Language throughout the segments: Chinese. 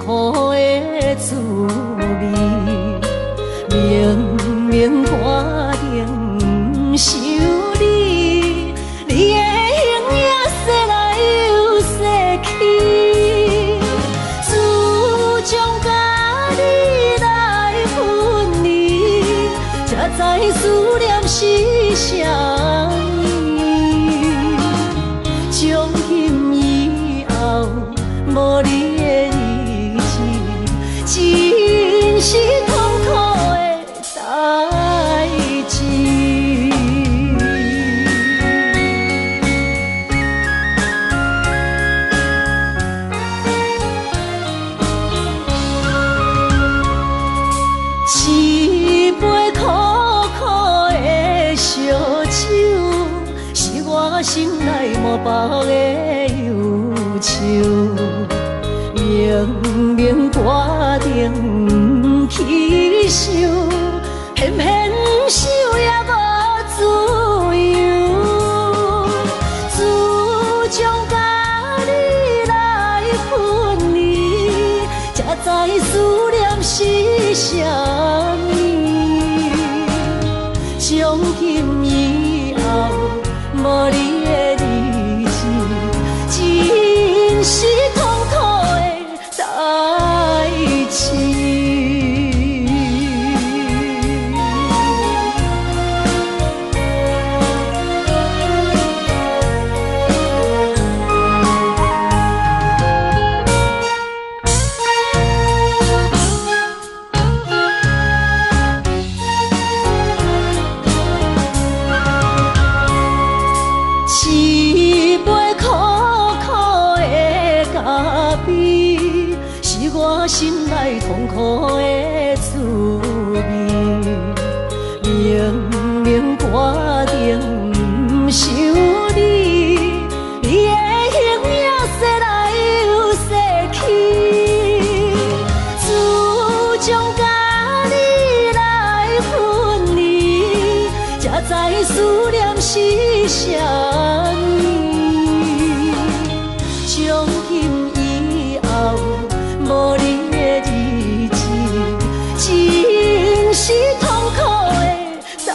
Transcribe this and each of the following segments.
苦的滋味，明明决定不想你，你的形影说来又说去，自从甲你来分离，才知思念是啥物。从今以后，无你的日子，真是痛苦的代志。一杯苦苦的烧酒，是我心内满腹的忧愁。明明决定不去想，偏偏想也无自由。自从甲你来分离，才知思念是啥物。从今以后，无你的日子，真是痛苦的代志。一杯苦苦的咖啡，是我心内痛苦的滋味。明明决定不想你，你的形影说来又说去。自从甲你来分离，才知思念是啥物。从今以后，无你的日子，真是痛苦的代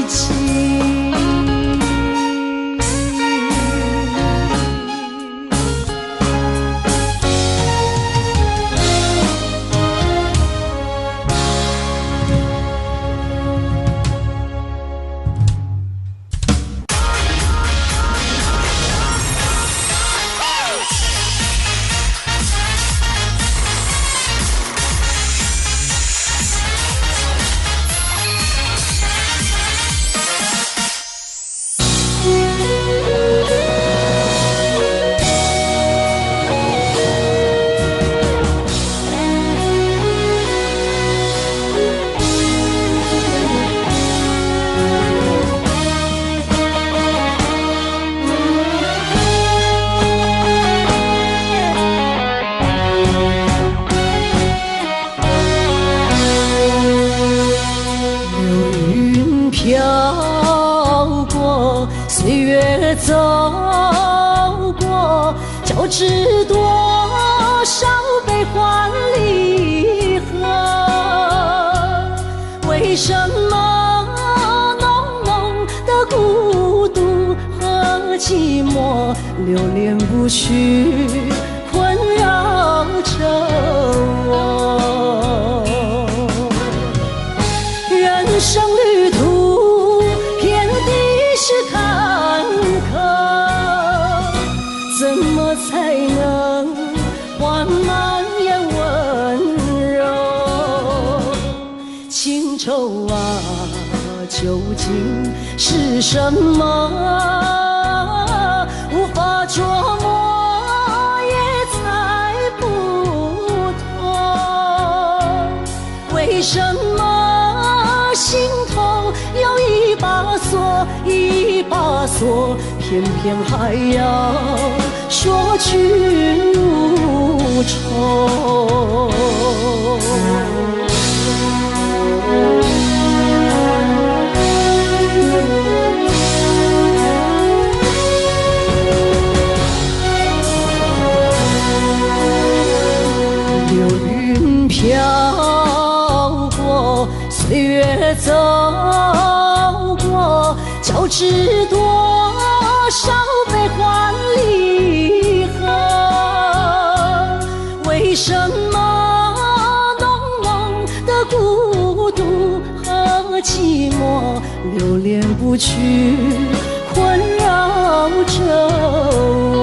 志。飘过，岁月走过，就知多少悲欢离合。为什么浓浓的孤独和寂寞，流连不去，困扰着我？人生旅途遍地是坎坷，怎么才能缓慢也温柔？情愁啊，究竟是什么？无法捉摸，也猜不透。为什么心头有一把锁，一把锁，偏偏还要说去无愁？流云飘过，岁月走过，交织多少悲欢离合？为什么浓浓的孤独和寂寞流连不去，困扰着我？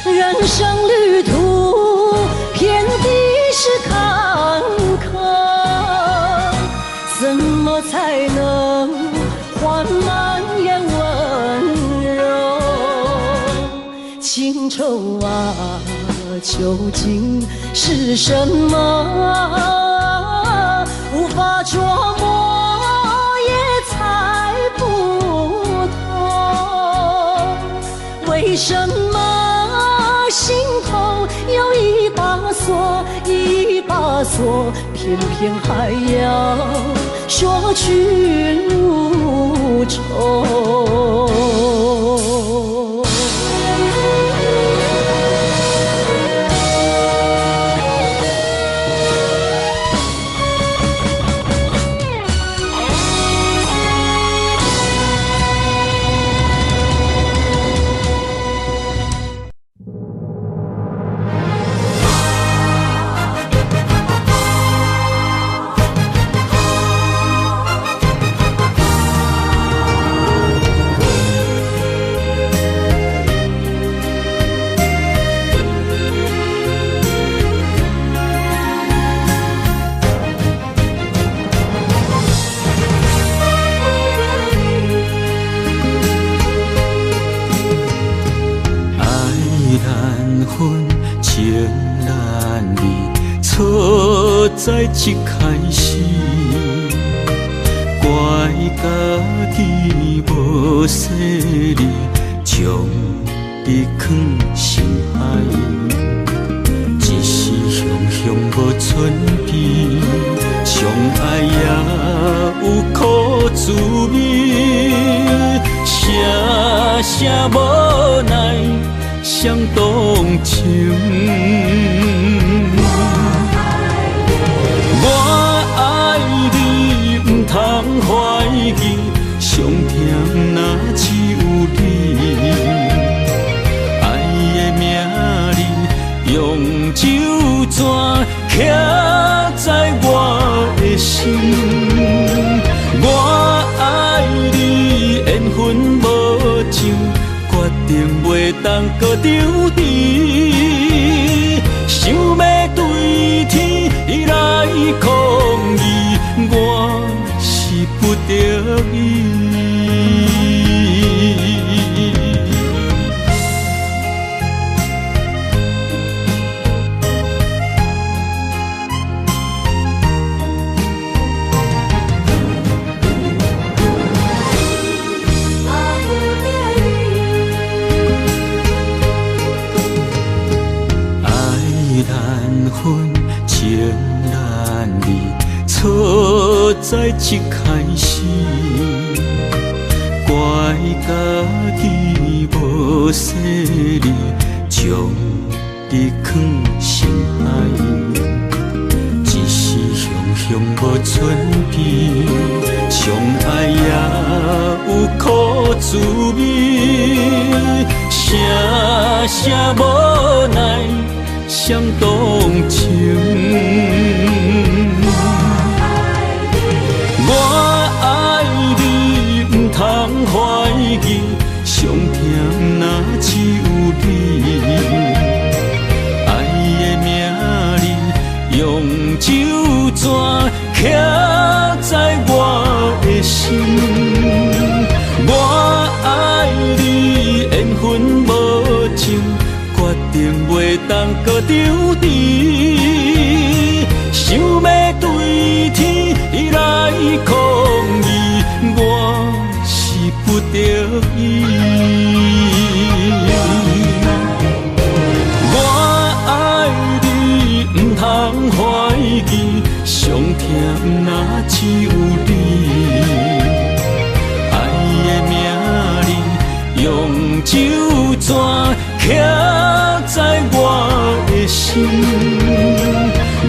人生旅途遍地是坎坷，怎么才能换满眼温柔？情愁啊，究竟是什么？无法捉摸，也猜不透。为什么心头有一把锁，一把锁，偏偏还要说去如仇？在一开始，怪家己无细腻，将你藏心海。一时雄雄无寸边，相爱也有苦滋味。声声无奈，伤动情。通怀疑，上甜若只有你。爱的名字用酒泉刻在我的心。我爱你，缘分无尽，决定袂当搁丢你。想要对天来抗议，我不得已。爱难分，情难离。错在一开始，怪家己无细腻，将你藏心海。一时雄雄无寸边，相爱也有苦滋味。声声无奈，伤动情。我爱你，不通怀疑，上甜若只有你。爱的名字用酒泉刻在我的心。我爱你，缘分无尽，决定袂当搁丢你。想要对天来抗议，我是不得已。我爱你，不通怀疑，上甜若只有你。爱的名字用酒泉刻在我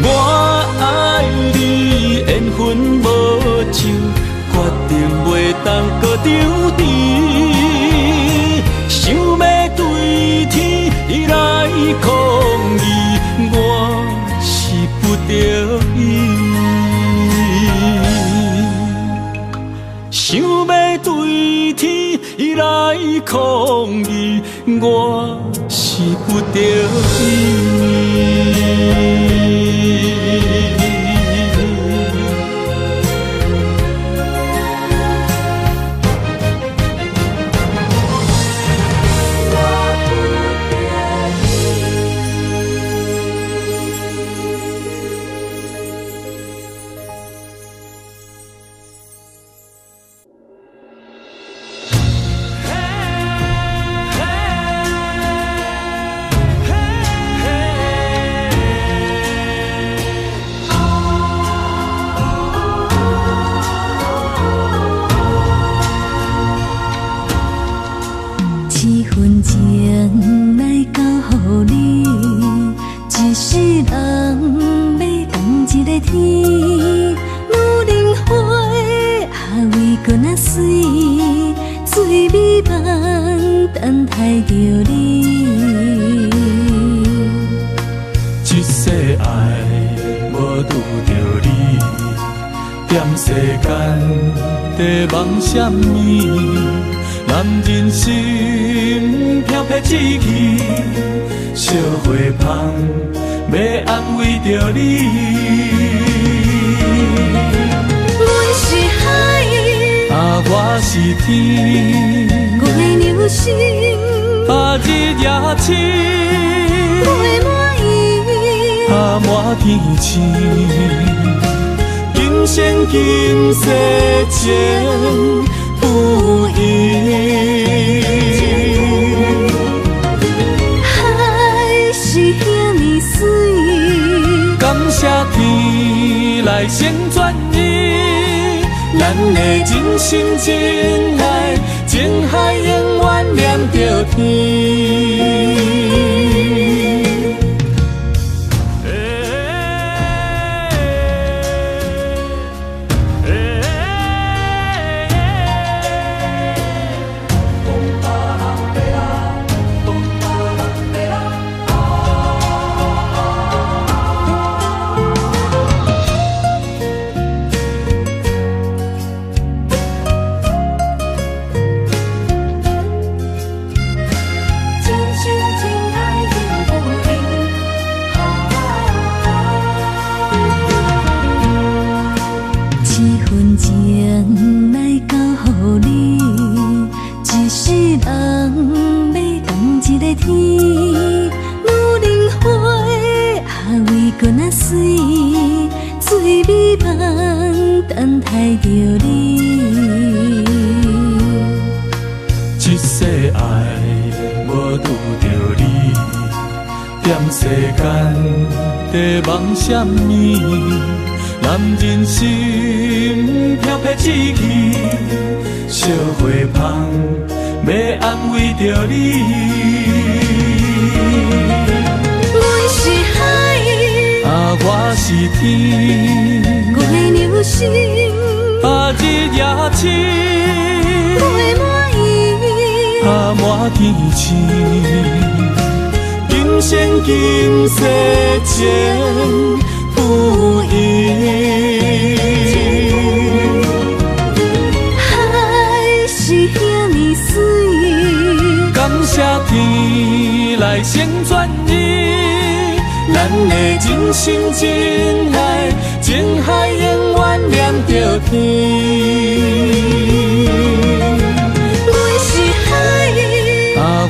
我爱你，缘分无像，决定袂当搁张甜。想要对天来抗议，我是不得已。想要对天来抗议，我是不得已。梦什么？男人心飘撇志气，烧花香要安慰着你。阮是海，我是天，我的牛心，日夜深，我的满意，满天星。今生今世情不移，海是遐尼水，感谢天来成全伊，咱的真心真爱，情海永远念着天。梦什么？男人心飘撇志气，烧花香要安慰着你。阮是海，我是天，我的牛心，日夜深，我的满意，满天星。今生今世情不移，海是遐尼水，感谢天来成全伊，咱的真心真爱，情海永远念着天。阮是海，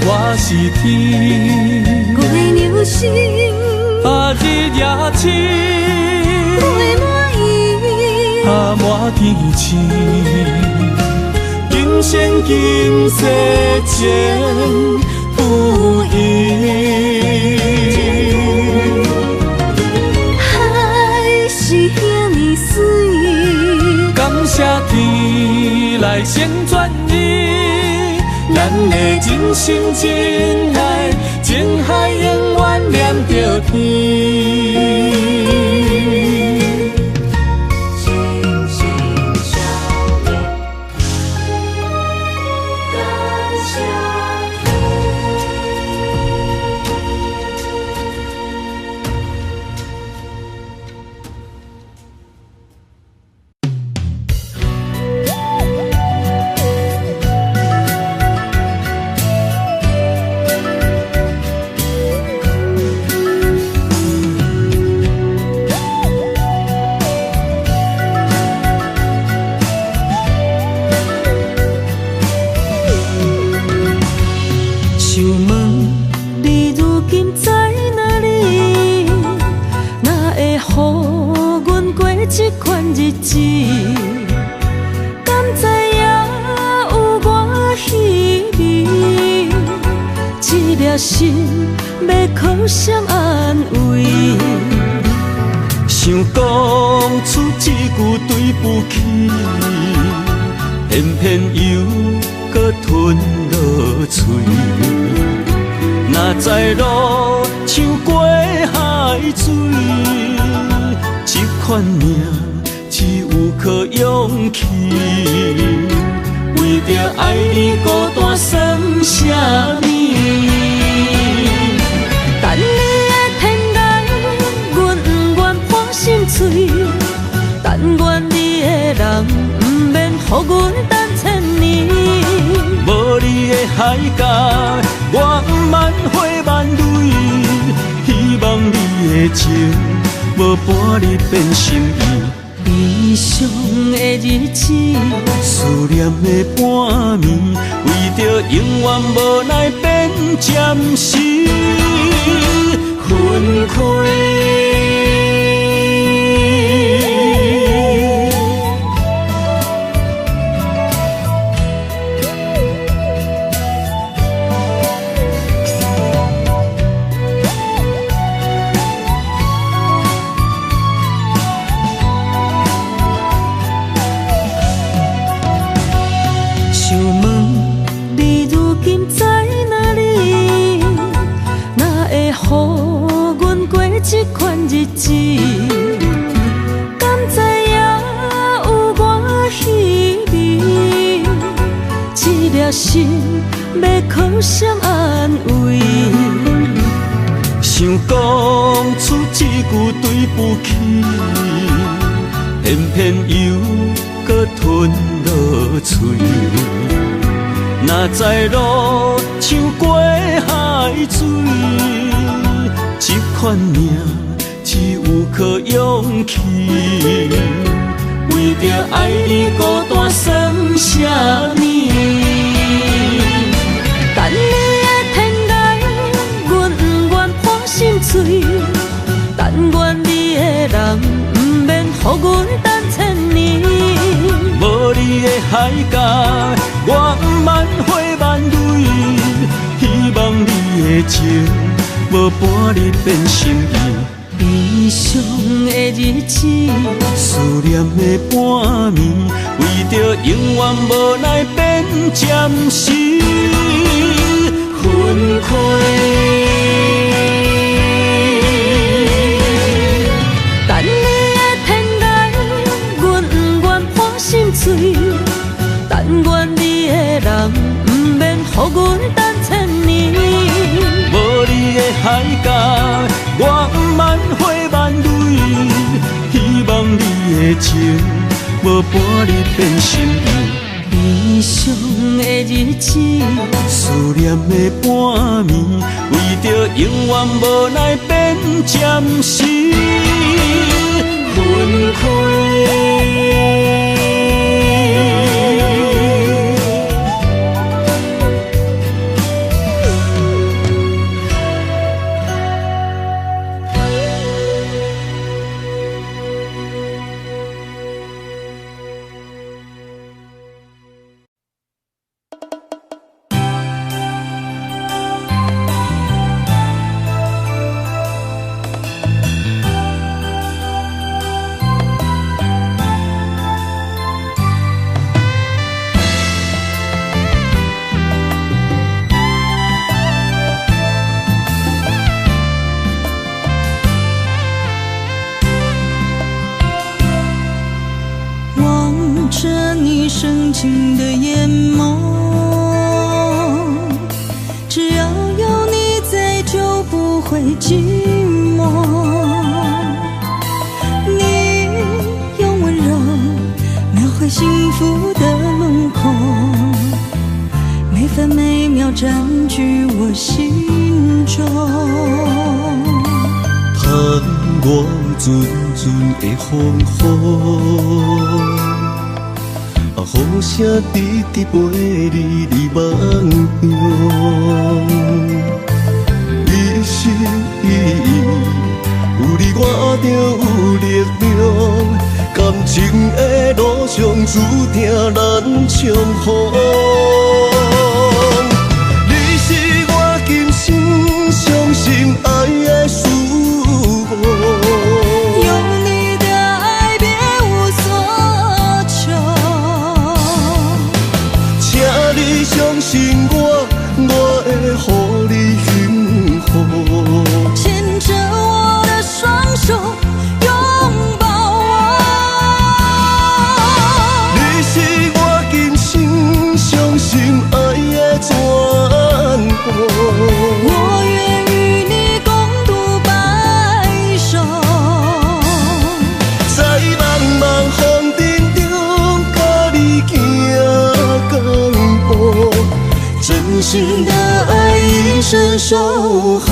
我是天。心，日夜深，我的满意，满天星。今生今世情不移，海是遐尼水，感谢天来成全伊，咱的真心真爱，情海永远念着天。今在哪里？哪会予阮过这款日子？敢知影有我稀微？这粒心要靠谁安慰？想讲出一句对不起，偏偏又搁吞落嘴。若知路像过海水，这款命只有靠勇气。为着爱你孤单算什么？等你的天涯，阮不愿破心碎。但愿你的人不免予阮等千年。无你的海角，我万花万蕊。希望你的情，无半日变心意。悲伤的日子，思念的半暝，为着永远无奈变暂时分开。这款日子，敢知影有我稀微？这粒心要靠谁安慰？想讲出一句对不起，偏偏又搁吞落嘴。若知路像过海水，这款命只有靠勇气。为着爱你孤单算什么？等你的天涯，阮不愿破心碎。但愿你的人不免予阮等千年。无你的海角，我万花万蕊。希望你的情，无半日变心意。悲伤的日子，思念的半暝，为着永远无奈变暂时分开。等你的天涯，阮不愿破心碎。但愿你的人不免予阮等千年。无你的海角，我万花万蕊。希望你的情，无半日变心意。悲伤的日子，思念的半暝，为着永远无奈变暂时分开。深情的眼眸，只要有你在就不会寂寞。你用温柔描绘幸福的轮廓，每分每秒占据我心中。盼望阵阵的风雨，雨声直直陪你梦乡，一生注定咱相逢。你是我今生相信爱的事物，有你的爱别无所求，请你相信我，我会予你幸福。牵着我的双手，拥抱我。你是我今生相信爱的全部，我愿与你共度白首，在茫茫风尘中，甲你行港步，真心的爱一生守候。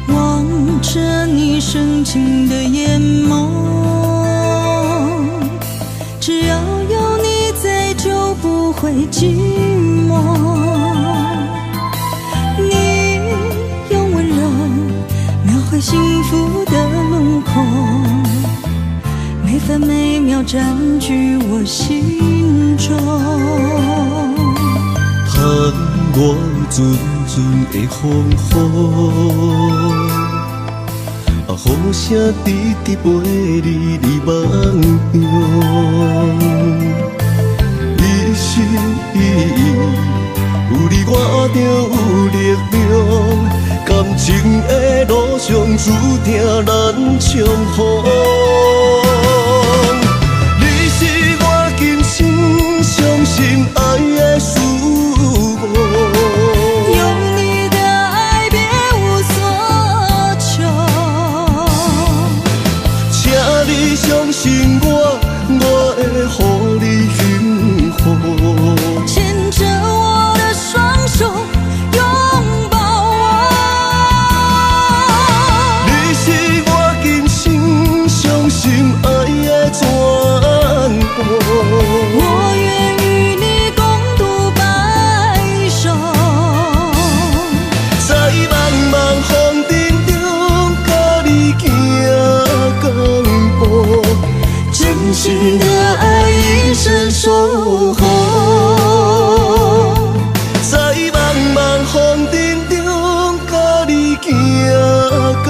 望着你深情的眼眸，只要有你在就不会寂寞。你用温柔描绘幸福的轮廓，每分每秒占据我心中。盼我阵阵的风雨，雨声直直陪你梦中。一心一意，有你我就有力量，感情的路上注定咱相逢。你是我今生相信爱的事物，有你的爱别无所求，请你相信我，我会予你幸福。牵着我的双手，拥抱我。你是我今生相信爱的全部，我愿与你共度白首，在茫茫风尘中，甲你行港步，真心的爱一生守候。在茫茫风尘中，甲你行港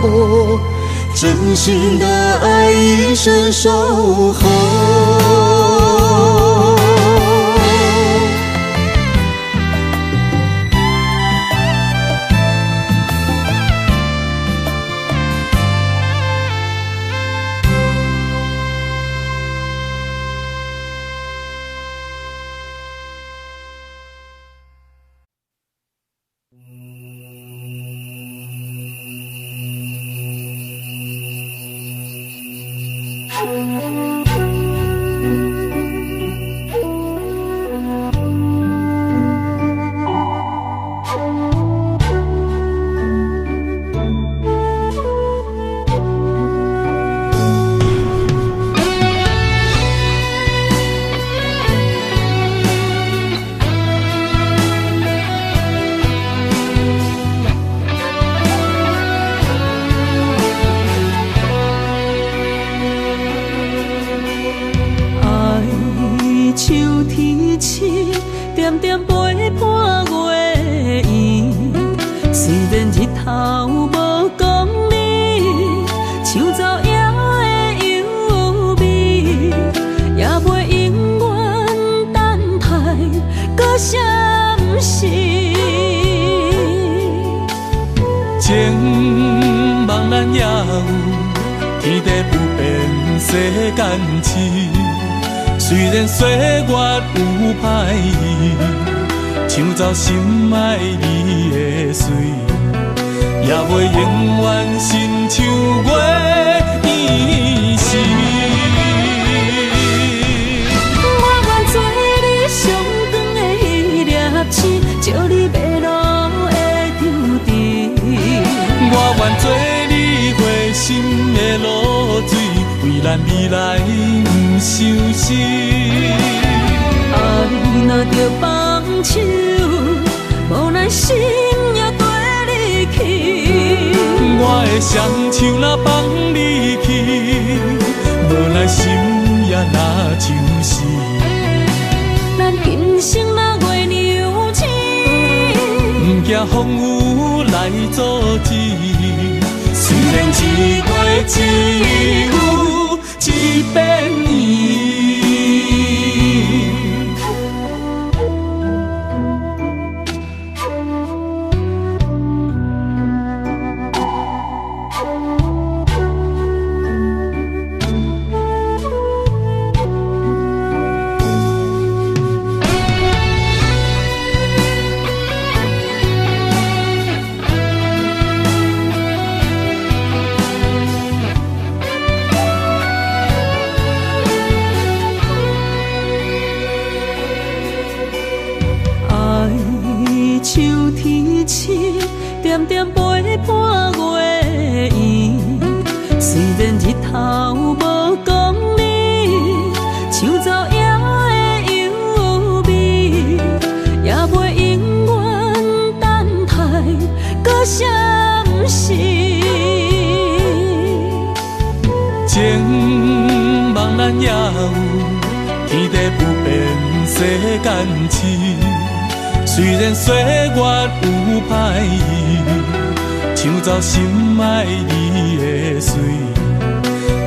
步，真心的爱一生守候。点点陪伴月圆，虽然日头无讲理，像走野的优美，也袂永远等待搁闪逝。情茫然也有天地不变世间事。虽然岁月有歹意，抢走心爱你的水，也袂永远亲像月圆时。我愿做你上长的迄粒星，照你迷路的丢阵。我愿做你回心的露水，为咱未来不相思。爱若着放手，无奈心也跟你去。我的双手若放你去，无奈心也若像死。咱今生若月娘星，不惊风雨来阻止。虽然一月只有一遍圆。点点陪伴月圆，虽然日头无讲你，像早夜的幽味，也袂永远等待搁相思。情茫然也有，天地不变，世间痴。虽然岁月有歹意，抢走心爱你的水，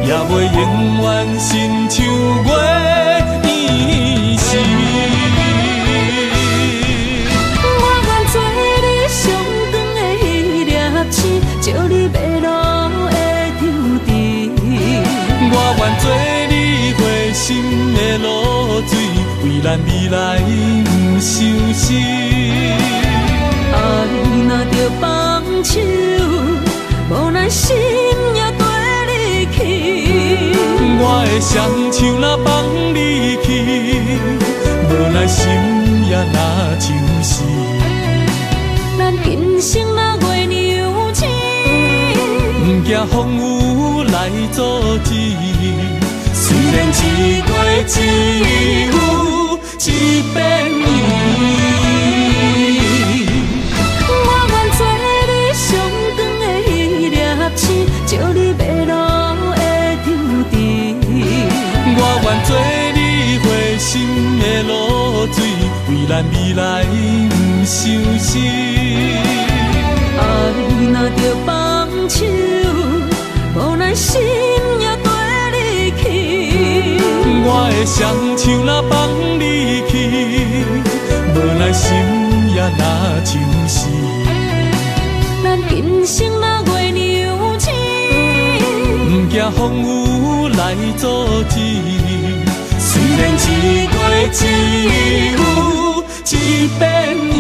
也袂永远亲像月圆时。我愿做你上长的迄粒星，照你迷路的丢滴。我愿做你回心的露水，为咱未来不相思。爱若着放手，无奈心也跟你去。我的双手若放你去，无奈心也若像死。咱今生若月娘星，不惊风雨来阻止。虽然一月只有一遍圆。照你迷路的丢滴，我愿做你回心的露水，为咱未来不相思。爱若着放手，无奈心也跟你去。我的双手若放你去，无奈心也若像死。咱今生若月娘星，不惊风雨来阻止。虽然一月只有一遍圆。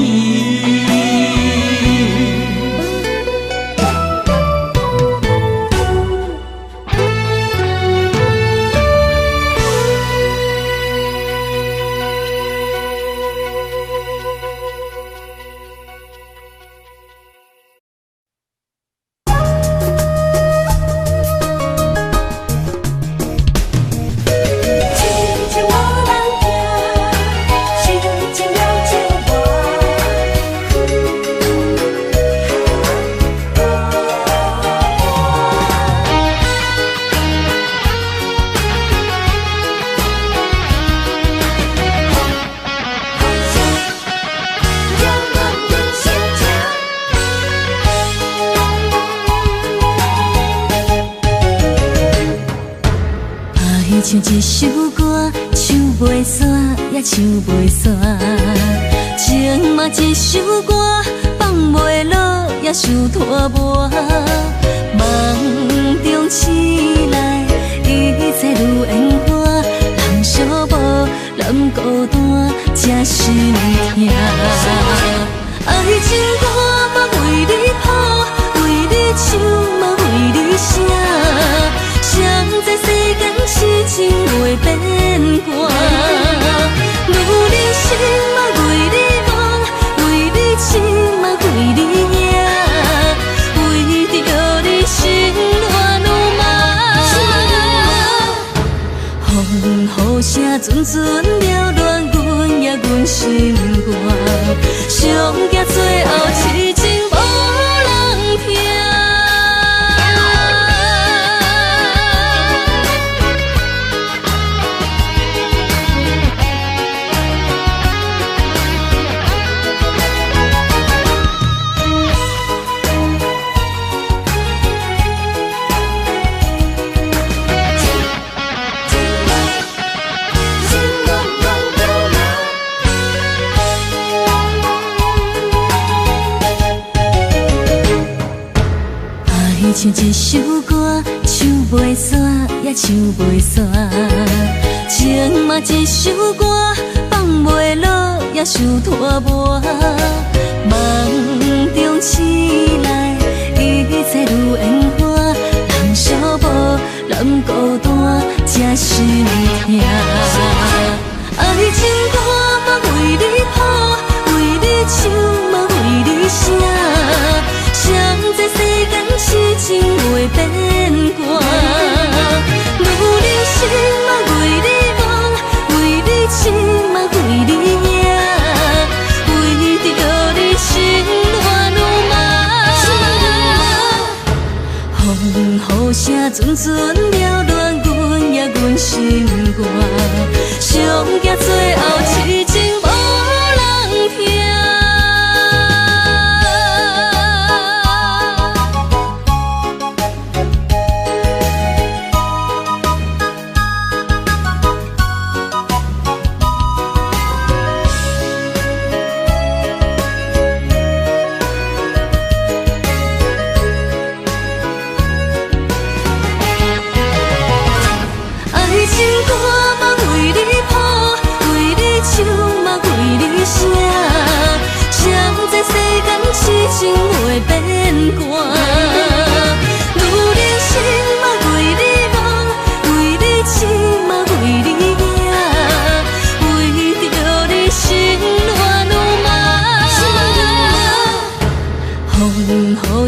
唱一首歌，唱袂煞，也唱袂煞。情嘛一首歌，放袂落，也想拖磨。梦中醒来，一切愈圆满。人寂寞，人孤单，才心痛。爱情歌嘛为你谱，为你唱嘛为你写。谁知世间痴情袂变卦，女人心嘛为你梦，为你情嘛为你赢，为着你心乱如麻。阵阵缭乱阮也阮心肝，上惊最后痴情无人听。唱一首歌，唱袂煞，也唱袂煞。情嘛一首歌，放袂落，也想拖磨。梦中醒来，一切如烟花。人寂寞，人孤单，才心痛。爱情歌嘛为你谱，为你唱嘛为你写。谁知世间痴情袂变卦，女人心嘛为你梦，为你痴嘛为你赢，为着你心乱如麻。风雨声阵阵缭乱，阮也阮心肝，上惊最后痴情无人听。痴情袂变卦，女人心嘛为你梦，为你痴嘛为你赢，为着你心乱如麻。风雨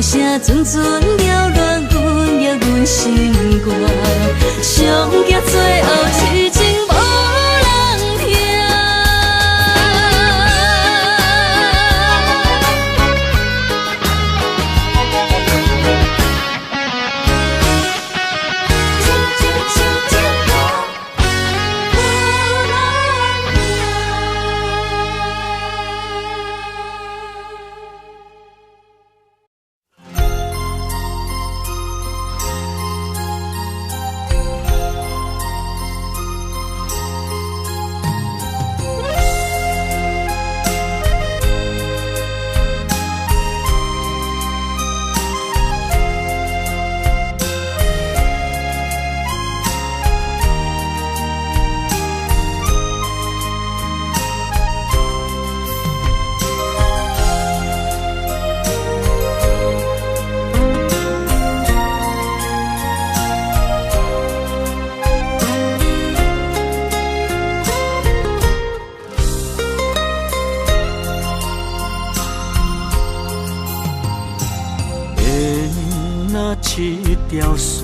声阵阵缭乱，阮也阮心肝，上惊最后痴情无人听。一条线，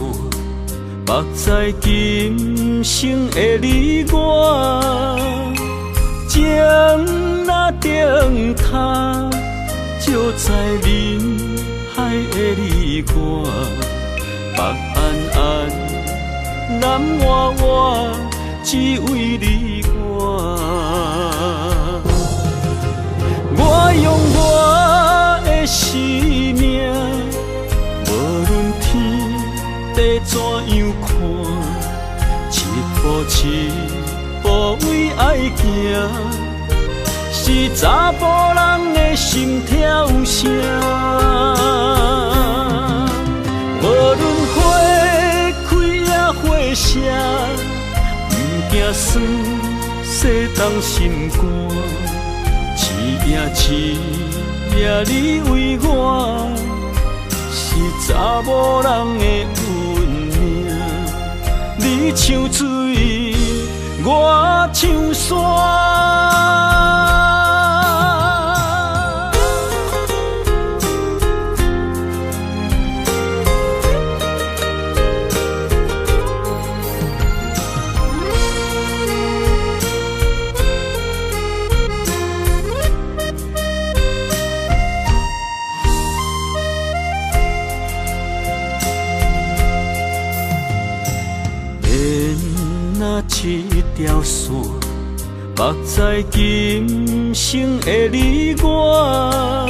目在今生的你我，情若灯塔，照在人海的你我，北暗暗，南弯弯，只为你我。我用我的生命。无论天地怎样看，一步为爱行，是查甫人的心跳声。无论花开也花谢，不惊酸洗动心肝，痴夜你为我。是查某人的运命，你唱水，我唱山。一条线，目在今生的你我，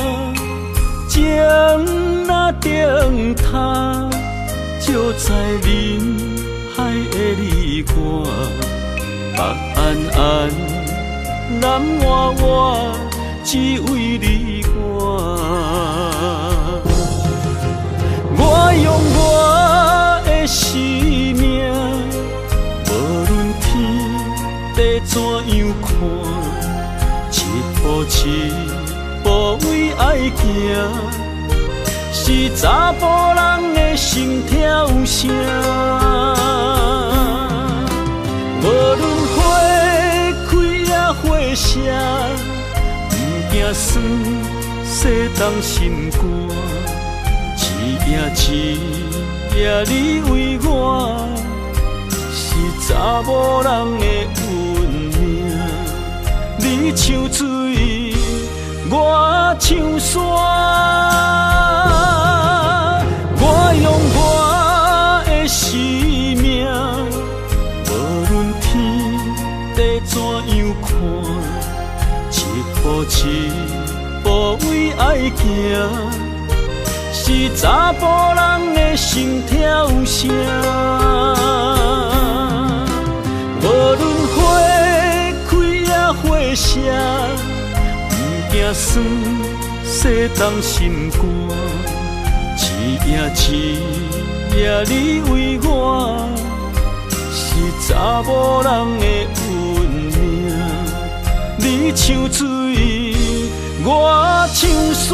情若顶塔，照在人海的你我，目暗暗，蓝换换，只为你我。我用我的生命，无论天地怎样看，一步一步为爱行，是查甫人的心跳声。无论花开也花谢，不惊酸，世当心肝。一夜一夜你为我，是查某人的运命。你像水，我像山，我用我的生命，无论天地怎样看，一步一步为爱行。是查甫人的心跳声，无论花开也花谢，不惊酸，世当心肝。一夜你为我，是查某人的运命。你像水，我像山。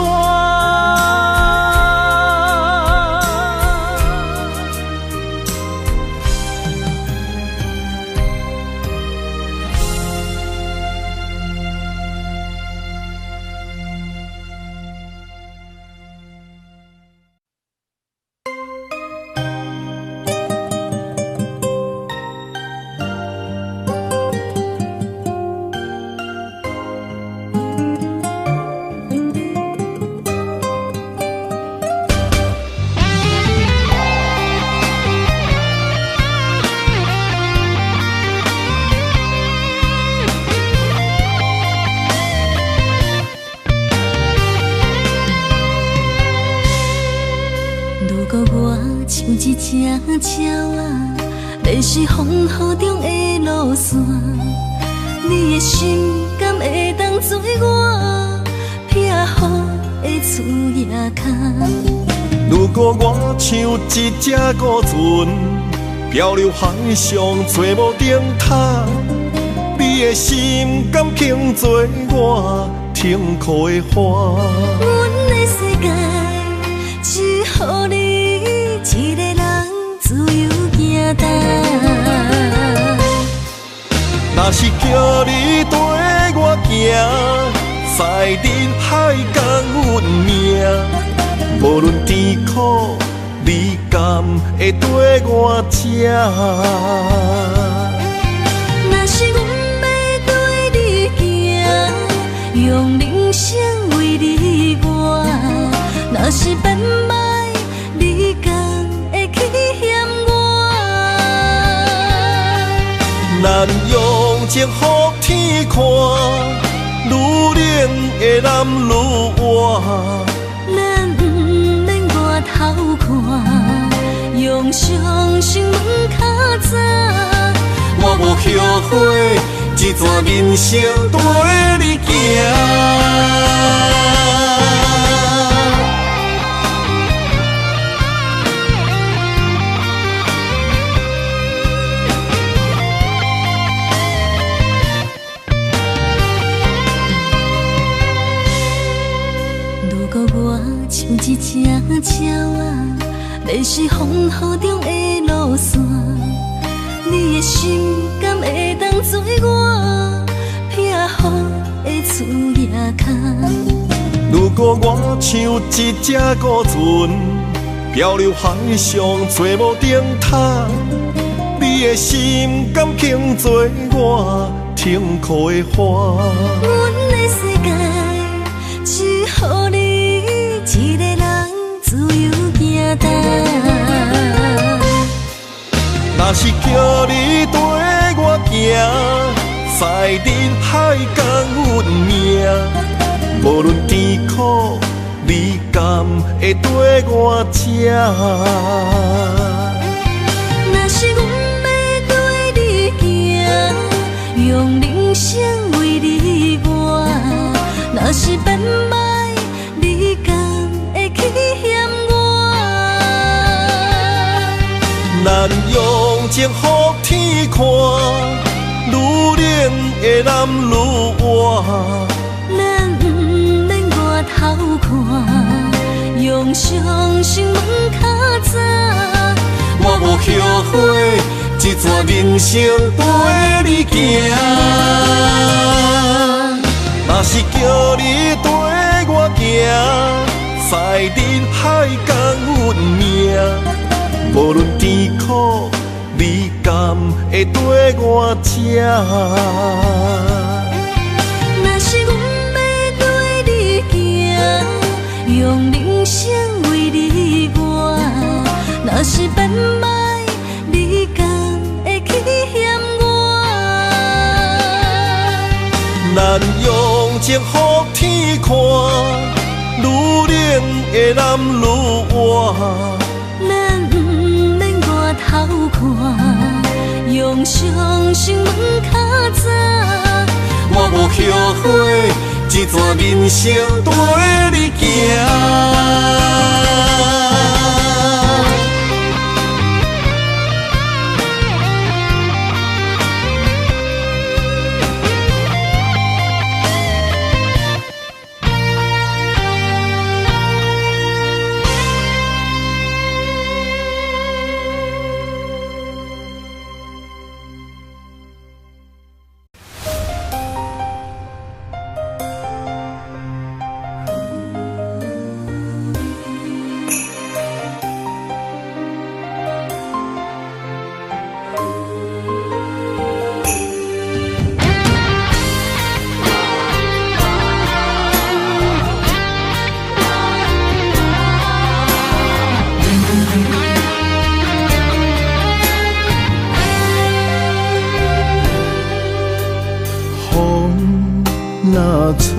一只鸟啊，迷失风雨中的路线，你的心敢会当做我撇予的厝野脚？如果我像一只孤船，漂流海上找无顶塔，你的心敢肯做我停靠的花？阮的世界只予你一个人自由行踏。若是叫你跟我行，在人海共运命，无论甜苦，你甘会跟我吃？若是阮要对你行，用人生为你活，若是变歹，你甘会去嫌我？咱用情予天看，愈冷的男愈活。咱不免外头看，用双心问较早。我无后悔，一段人生跟你行。如果我像一只鸟啊，迷失风雨中的路线，你的心敢会当做我撇予的厝野脚？如果我像一只孤船，漂流海上找无顶塔，你的心敢肯做我停靠的花？阮的世界只予你一个人自由行踏。若是叫你跟我在人海共运命，无论甜苦，你甘会跟我吃？若是阮要对你行，用人生为你活；若是变歹，你甘会去嫌我？咱用情予天看，愈冷的男愈活。咱不免外头看，用伤心问较早。我无后悔，这段人生跟你行。若是叫你跟我行，在人海共运命，无论甜苦，你甘会跟我吃？若是阮要对你行，用人生为你活；若是变歹，你甘会去嫌我？咱用情予天看，愈冷的男愈活。咱不免外头看，用伤心问较早。我无后悔，这段人生跟你行。若吹，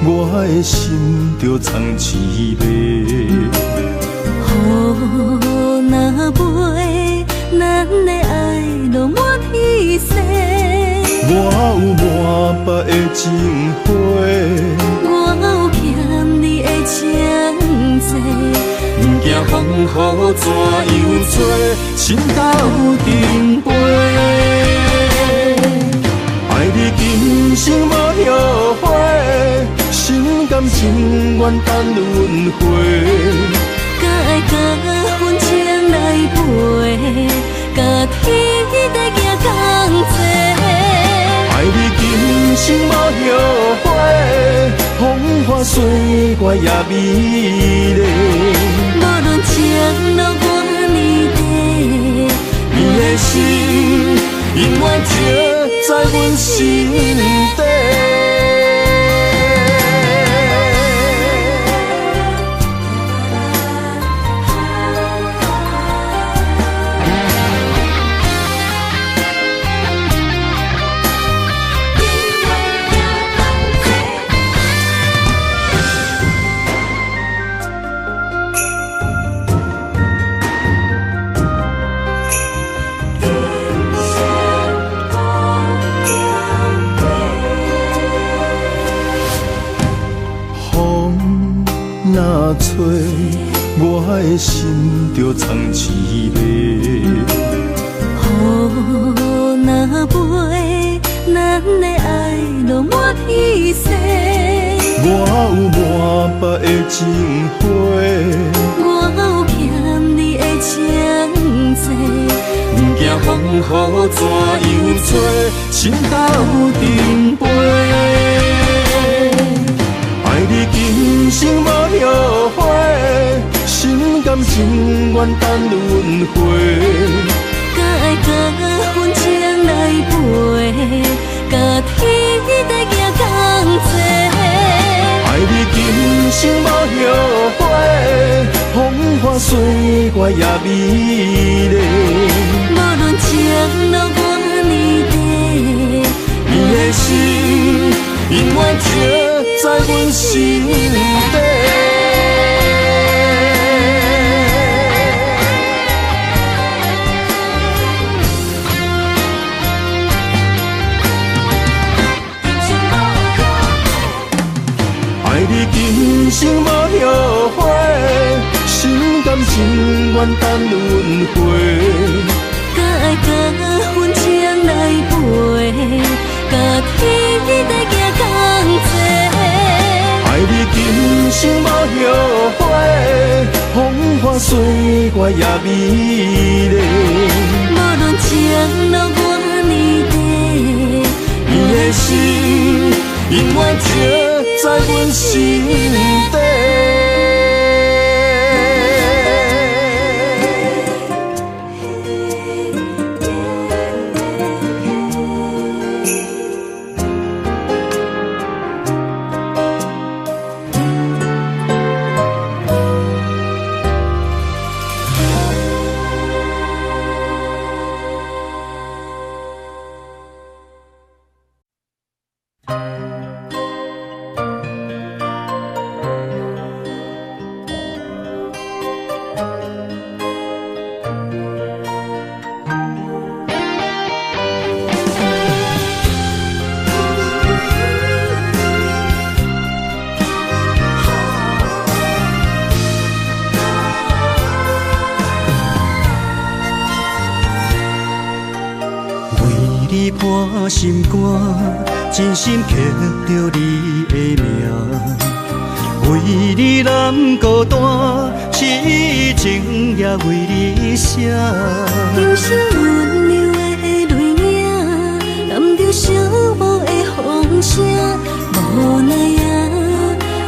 我的心就藏凄迷。雨若飞，咱的爱落满天星。我有满腹的情花，我有欠你的情债。不惊风雨怎样吹，心斗阵飞。爱你今生无后悔，心甘情愿等轮回。甲爱甲阮情来陪，甲天地行同齐。爱你今生无后悔，风花雪月也美丽。无论情路偌呢地，你的心永远刻在阮心底。若吹，我的心就藏凄迷。雨若飞，咱的爱落满天星。我有满腹的情花，我有欠你的情债。不惊风雨怎样吹，心斗阵飞。爱你今生无后悔，心甘情愿等轮回。甲爱甲阮情来陪，甲天地行同齐。爱你今生无后悔，风花雪月也美丽。无论情路偌呢地，的心永远刻在阮心底。爱你今生无后悔，心甘情愿等轮回。甲爱甲阮情来陪，甲天在行同齐。爱你今生无后悔，风花雪月也美丽。无论情路偌呢短，你的心永远刻在阮心底。伴心肝，真心刻着你的名，为你难孤单，痴情也为你写。今生温柔的泪影，染着寂寞的风声，无奈啊，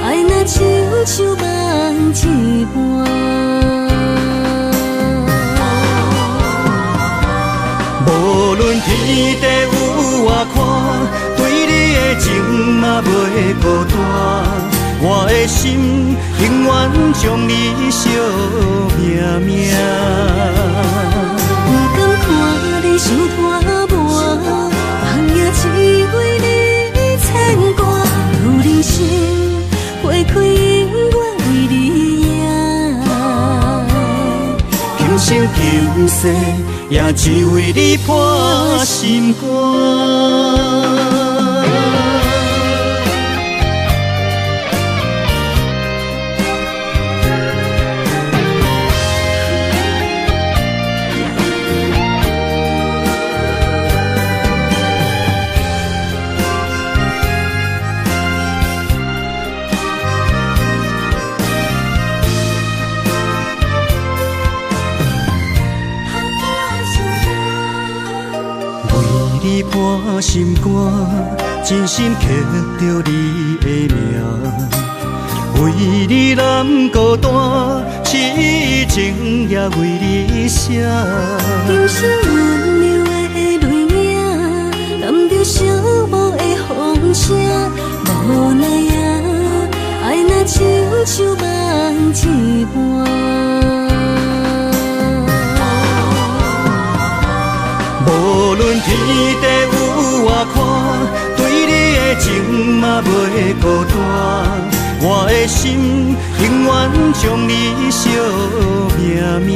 爱若亲像梦一半。无论天地有外宽，对你的情嘛袂孤单。我的心永远将你惜命命。不甘看你受拖磨，梦也只为你牵挂。有人生花开永远为你赢，今生今世也只为你破心肝。你伴心肝，真心刻着你的名，为你难孤单，痴情也为你写。今生温柔的泪影，染着寂寞的风声，无奈啊，爱若亲像梦一半。无论天地有外宽，对你的情嘛袂孤单。我的心永远将你惜命命。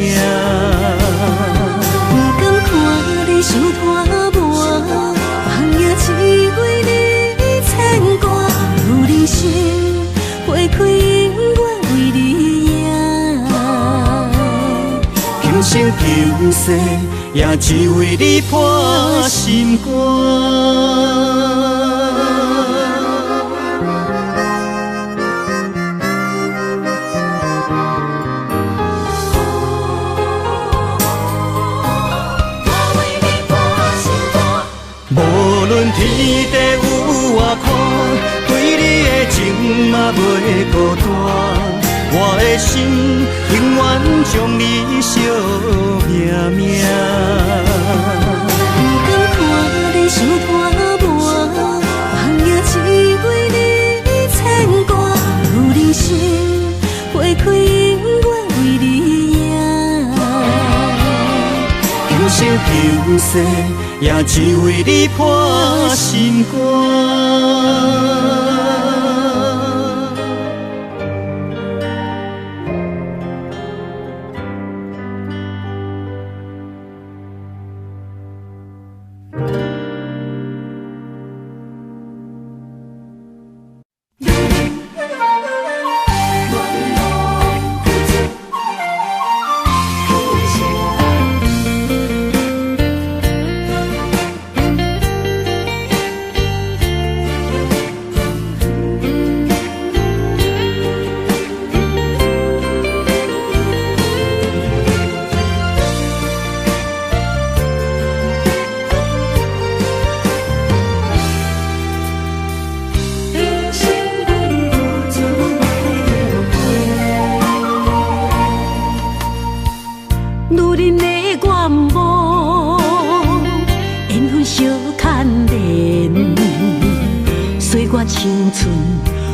不甘看你受拖磨，梦也只为你牵挂。有人生花开永远为你赢，今生今世也只为你破心肝。无论天地有外宽，对你的情嘛袂孤单。我的心永远将你惜命命。不甘看你受拖磨，梦也只为你牵挂。有人生花开永远为你赢，今生情求世，也只为你破心肝。青春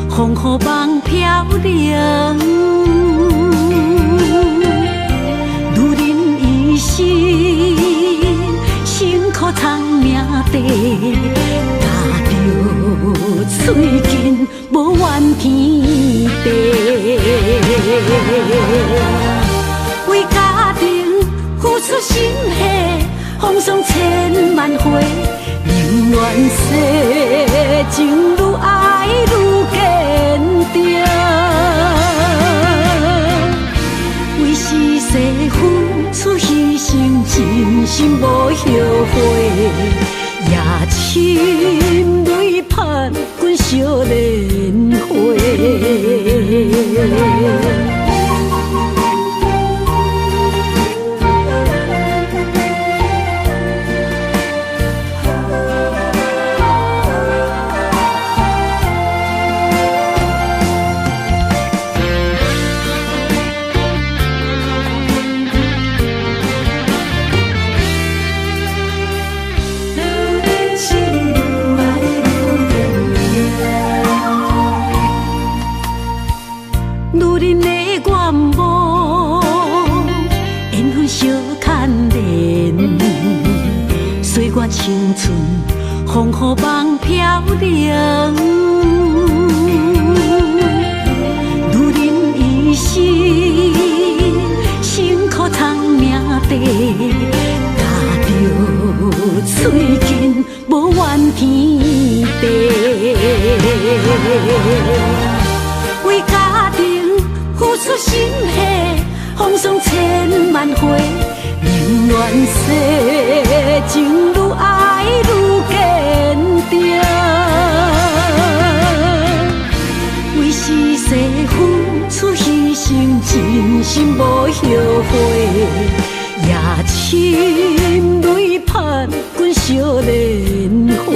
风雨梦飘零，女人一生辛苦藏命地，踏着嘴筋无怨天地，为家庭付出心血，风霜千万回。宁愿世情愈爱愈坚定，为是世付出牺牲，真心无后悔，也深泪盼滚少年花。青春风雨梦飘零，女人一生辛苦藏命地，踏着嘴筋无怨天地，为家庭付出心血，风霜千万回。宁愿世情愈爱愈坚定，为是世付出牺牲，真心无后悔，也深泪盼滚少年花。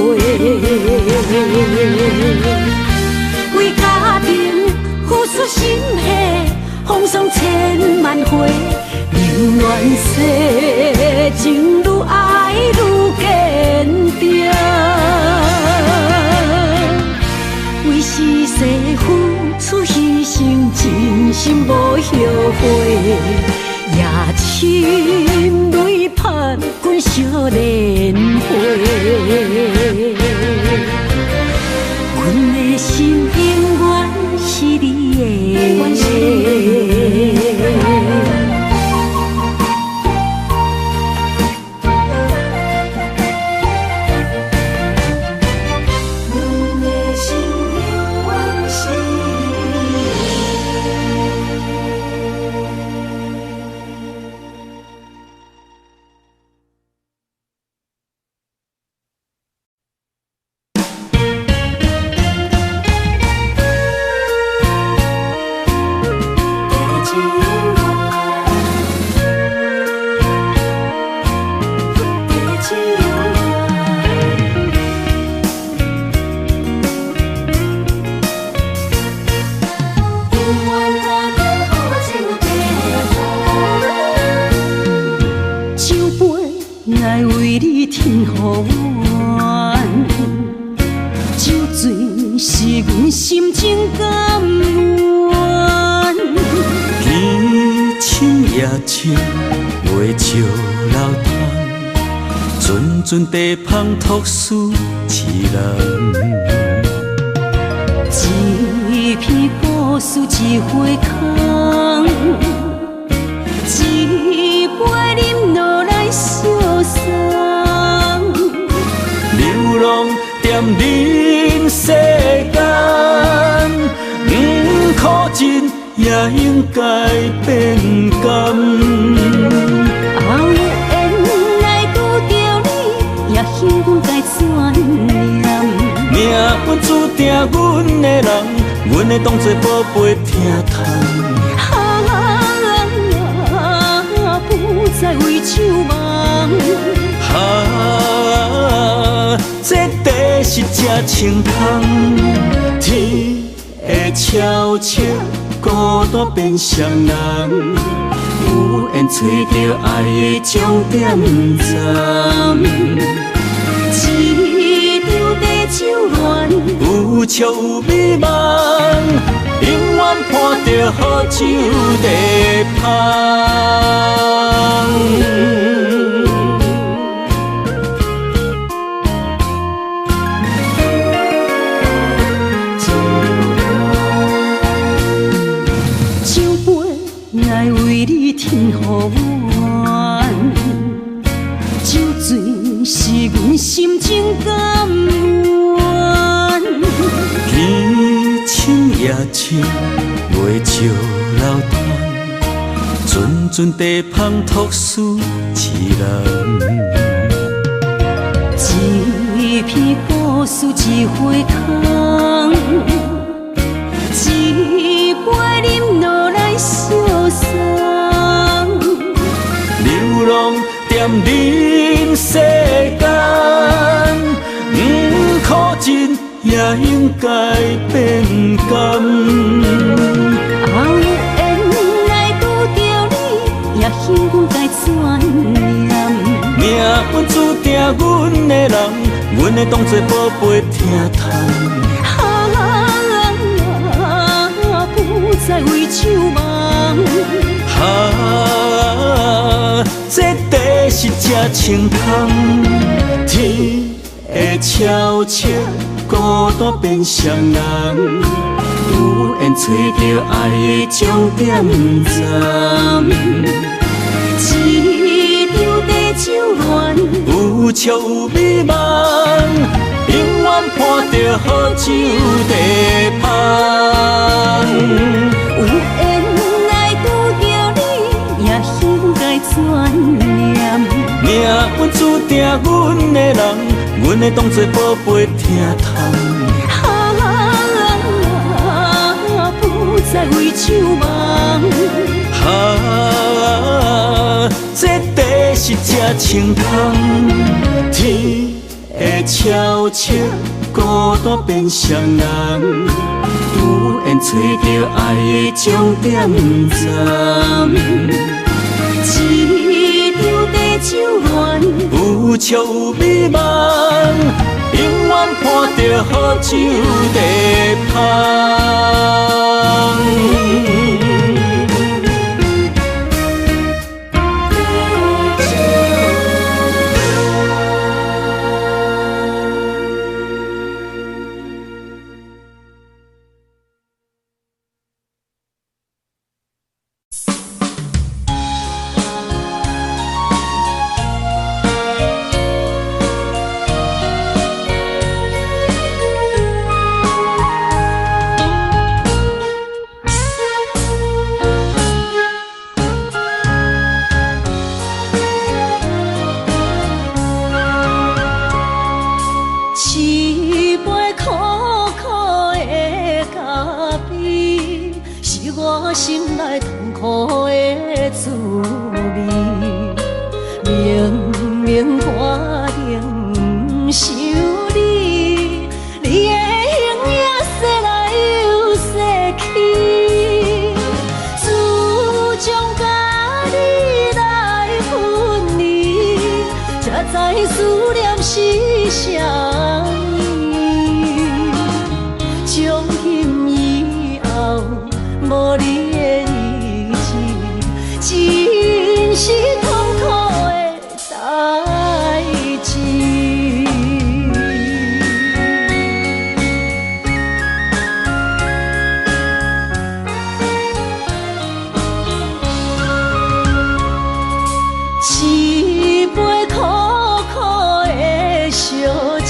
为家庭付出心血，风霜千万回。宁愿世情愈爱愈坚定，为是世付出牺牲，真心无后悔，也深泪盼滚少年花。阮的心永远是你的。夜深，袂笑流淌，阵阵地芳托思一人。一片故事一回空，一杯饮落来相送。流浪踮人世间，苦尽也应该变甘。后缘来拄着你，也幸运该怎念？命运注定阮的人，阮会当作宝贝疼痛。不再为酒梦。这地是真清风，天会悄悄孤单变双人，有缘找到爱的终点站。一场地酒恋，有笑有美梦，永远伴着好酒地芳。酒杯来为你添予暖，酒醉是阮心情甘愿。天清夜清，袂笑流淌，阵阵地芳托思一人。一片故事一回空，一杯饮落来相送。流浪踮人世间，苦尽也应该变甘。后缘来拄着你，也幸运该怎念？命运注定阮的人，阮会当作宝贝疼痛。不再为酒梦。这地是真清风，天会悄悄孤单变双人，有缘找到爱的终点站。一场地酒恋，有笑有美梦，永远伴着好酒地芳。有缘来拄着你，也应该怎念？命运注定阮的人，阮会当作宝贝疼痛。不再为酒梦。这地是真清风，天会悄悄孤单变双人，有缘找到爱的终点站。一场地酒恋，有笑有美梦，永远伴着好酒地芳。一杯苦苦的咖啡，是我心内痛苦的滋味。明明我仍不想你，你的形影说来又说去，自从甲你来分离，才知思念是啥。从今以后，无你的日子，真是痛苦的代一杯苦苦的烧酒，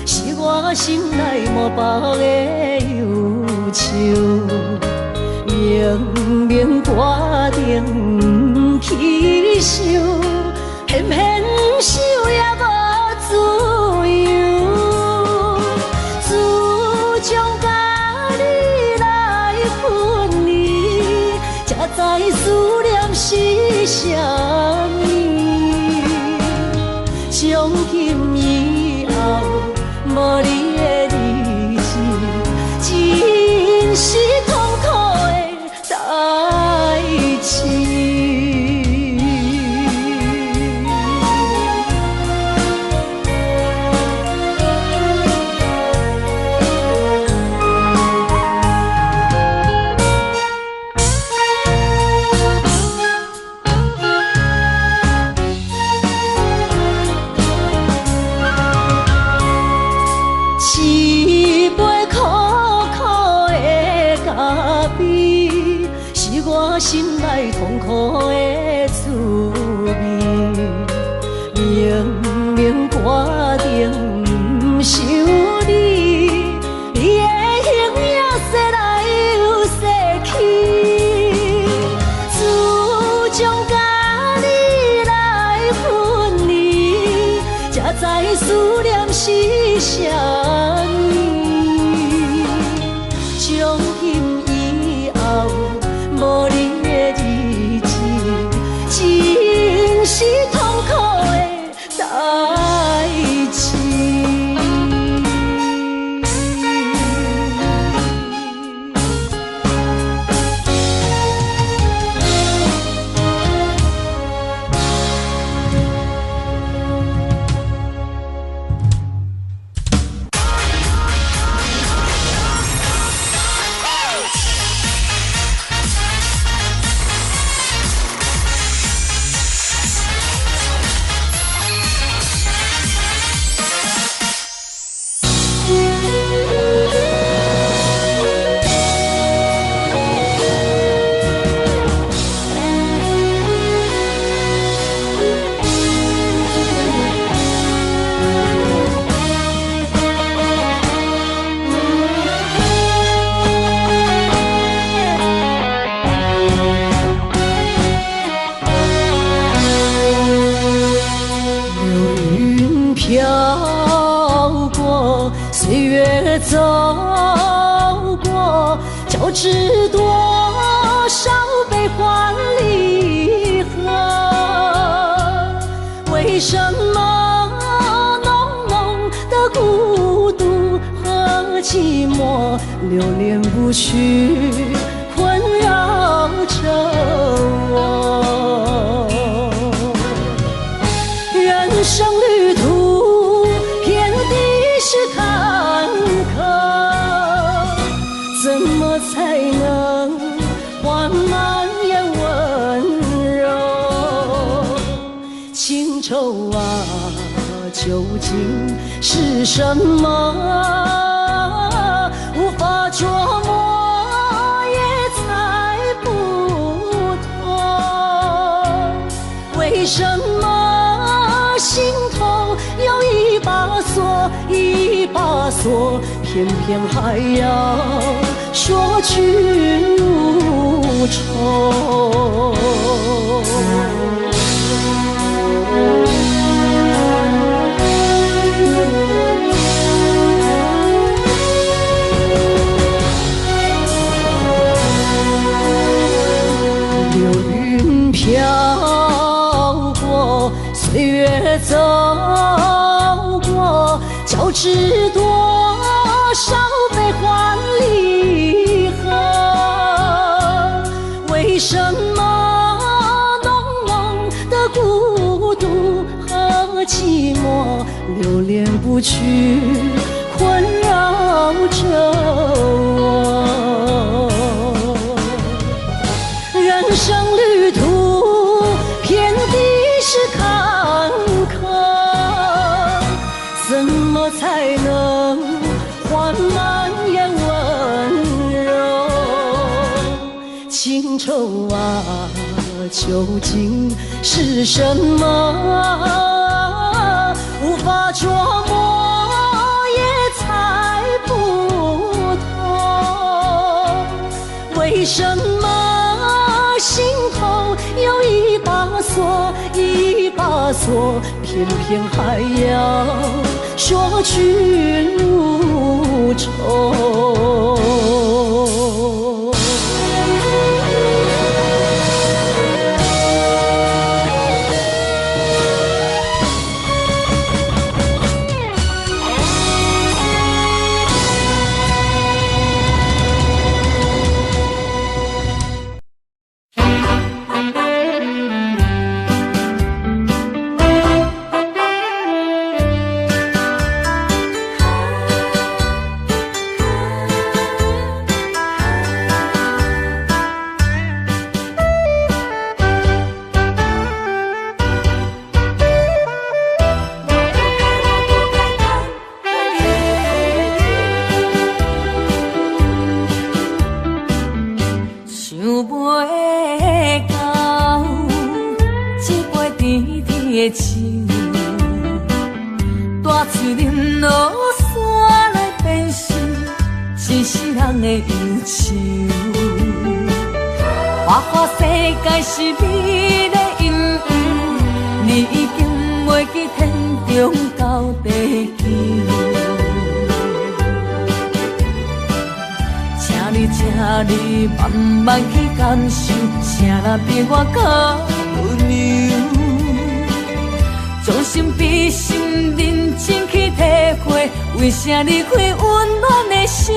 是我心内无包的忧愁。明明决定去想，偏偏想也无自由。自从甲你来分离，才知思念是啥物。从今以后，无你的日子，真是痛苦的代志。一杯苦苦的咖啡，是我心内痛苦的滋味。明明决定不想你，你的形影说来又说去。自从甲你来分离，才知思念是啥物。从今以后，无你的日子，真是痛苦的代志。飘过，岁月走过，交织多少悲欢离合？为什么浓浓的孤独和寂寞流连不去，困扰着我？人生旅途遍地是坎坷，怎么才能缓慢也温柔？情愁啊，究竟是什么？无法琢磨，也猜不透，为什么心头有一把锁，一把锁，偏偏还要说句无愁。流云飘过，岁月走过，交织多少悲欢离合？为什么浓浓的孤独和寂寞流连不去，困扰着我？人生旅途遍地是坎坷，怎么才能缓慢也温柔？情愁啊，究竟是什么？无法琢磨，也猜不透，为什么心头有一把锁，一把锁，偏偏还要说去如愁。为啥离开温暖的手？予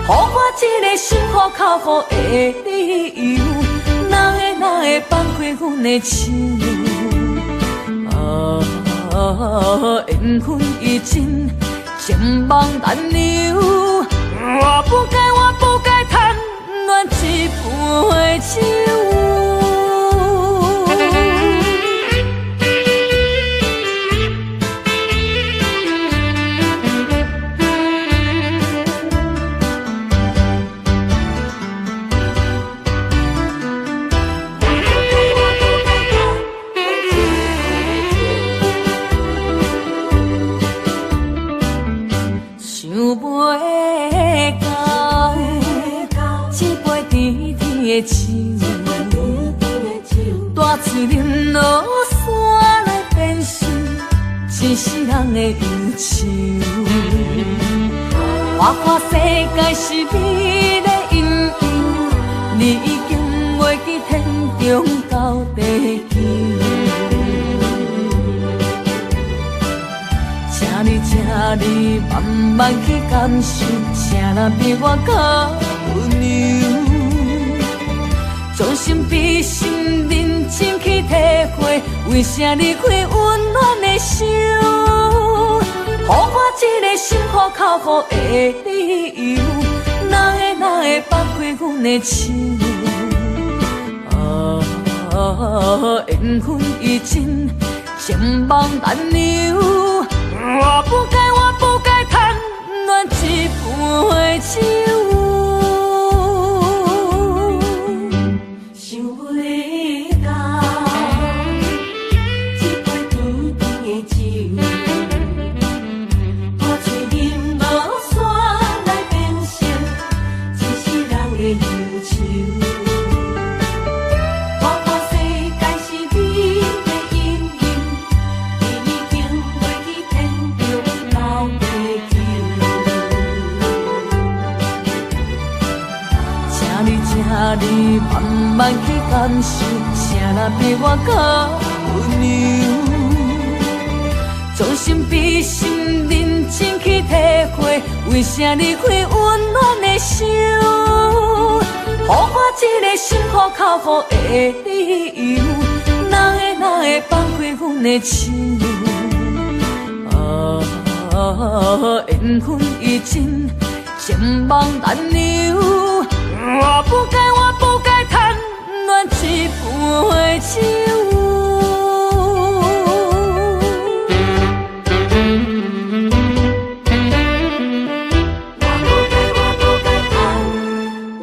我一个心苦靠乎的理由，哪会放开阮的手？缘分已尽，情网难留。我不该贪恋一杯酒。大嘴啉落山来变成一世人的忧愁。我看世界是美丽阴影，你已经袂记天中到地球。请你慢慢去感受，请咱比我较温柔。将心比心，认真去体会，为啥离开温暖的手？予我一个心苦靠乎的理由，哪会放开阮的手？缘分已尽，情网难留。我不该贪恋一杯酒。你慢慢去感受，请咱比我较温柔。将心比心，认真去体会，为啥离开温暖的手？予我一个心苦靠乎的理由，哪会放开阮的手？缘分已尽，情网难留。我不该贪恋一杯酒。我不该贪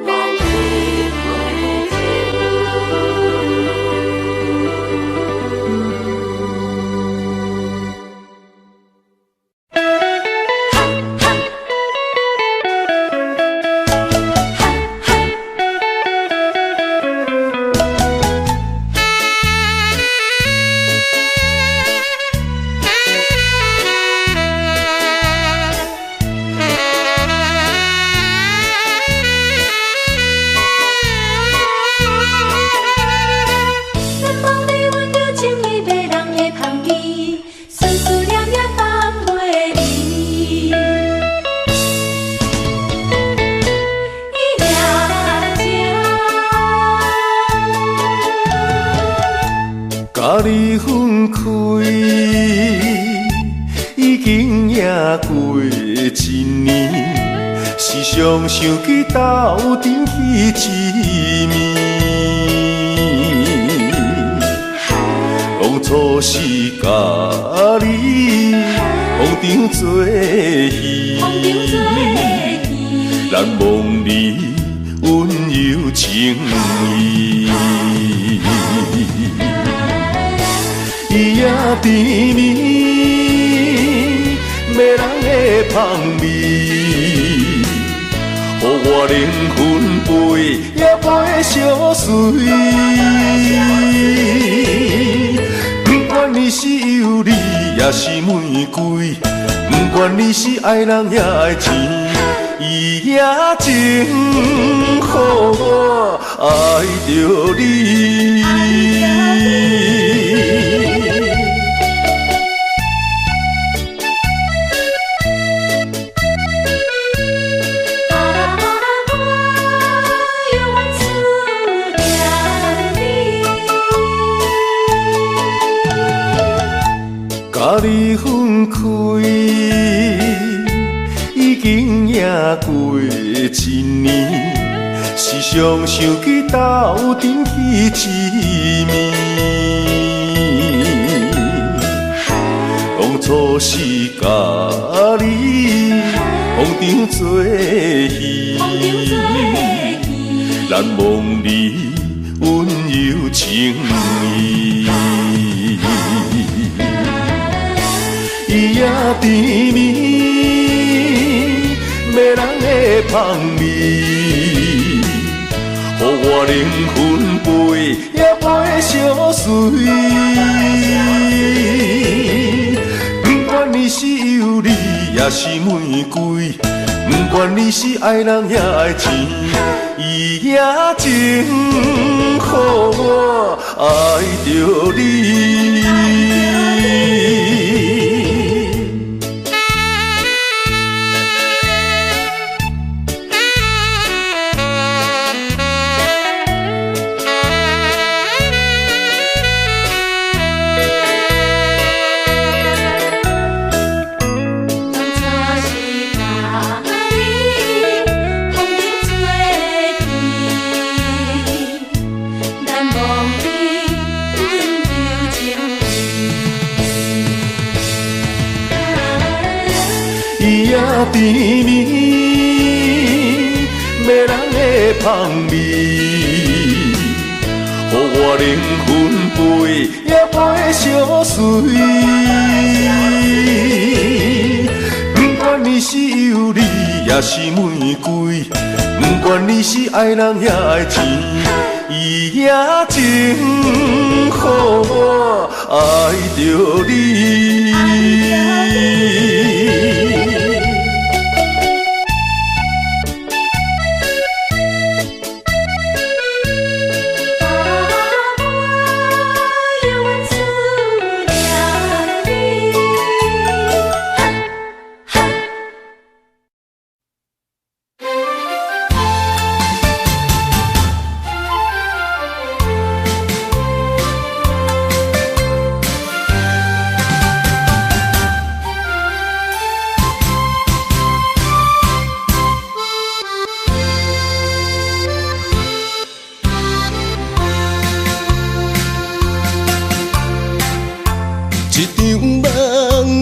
恋一杯酒。甲你分开，已经也过一年，时常想起斗阵彼一面。当初是甲你风场作戏，难忘你温柔情意。伊也甜蜜，迷人的香味，予我灵魂飞也飞相随。不管你是尤里也是玫瑰，不管你是爱人也爱钱，伊也情予我爱着你。甲你分开，已经也过一年，时常想起斗阵彼一面。当初是甲你风场作戏，难忘你温柔情意。伊也甜蜜，迷人的香味，予我灵魂飞也飞相随。不管你是尤里也是玫瑰，不管你是爱人也爱钱，伊也情予我爱着你。伊也甜蜜，迷人的香味，予我灵魂飞也飞相随。不管你是尤里也是玫瑰，不管你是爱人也爱钱，伊也情予我爱着你。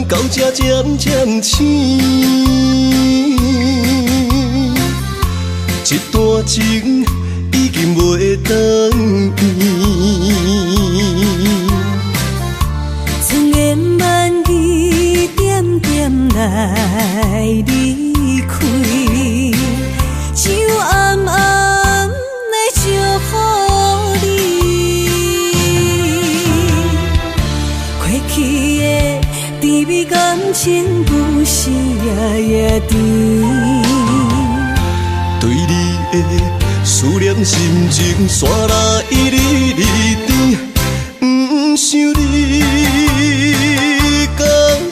到这渐渐醒，一段情已经袂当圆。千言万语点点来离开，只有暗暗来祝福你。过去的甜蜜感情不是也甜，对你的思念心情线来一日日甜，不想你敢